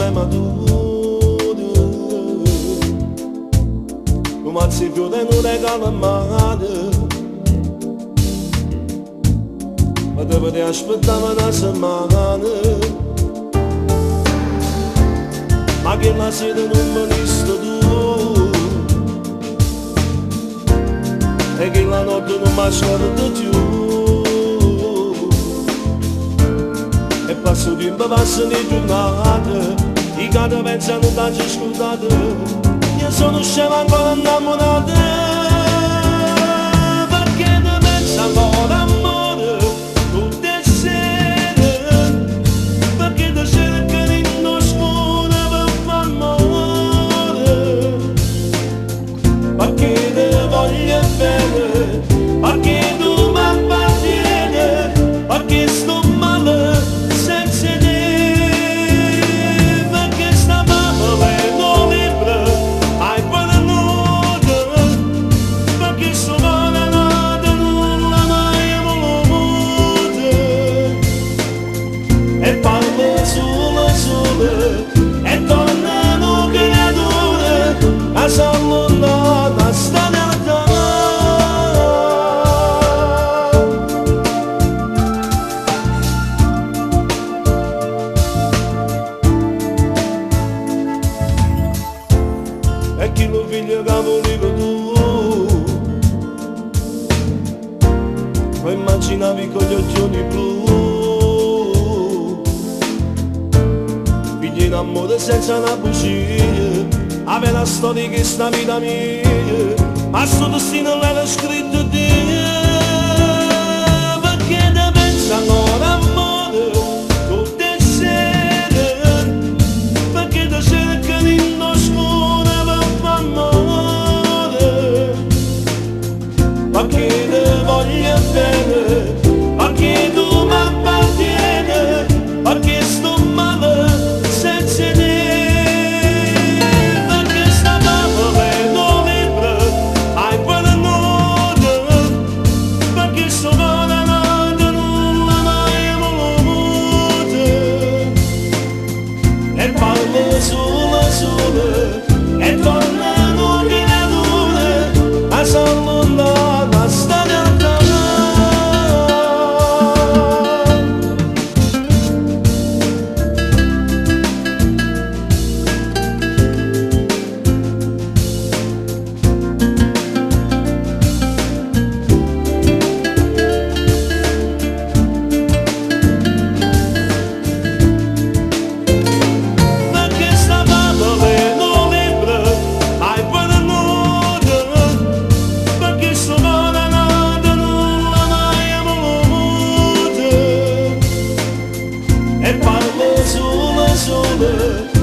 me maduro, come se fiore non regala mai, ma dove aspettava una settimana, ma che la sera non me Maisto tu, e che la notte non mi scorda più, e passo tempo, passano le giornate, i cani pensano da ci scordate, io sono scemo ancora innamorato, perché ne penso ancora amore, tutte le sere, perché ti cerco in oscuro per far amore, perché ti voglio bene, perché tu mi appartieni, perché sto male senza te, perché stavamo lendo libri, hai venuto, perché sto male nata non la mai voluto, e parlo solo, e tornano creature, a salvare sta realtà. E chi lo figlio che volevi tu, lo immaginavi con gli occhioni blu, figli in amore senza una bugia, aveva la storia che sta vita mia, ma sto destino l'aveva scritto Dio, perché te pensa ancora amore, tutte le sere, perché ti cerco in oscuro per far amore, perché ti voglio bene, perché tu mi appartieni, perché sto male senza te, perché stavamo lendo libri, hai venuto, perché sto male nata non la mai voluto, e parlo solo, e tornano creature, a salvare sta realtà. Perché stavamo lendo libri, hai venuto, perché sto male nata non la mai voluto, e parlo solo,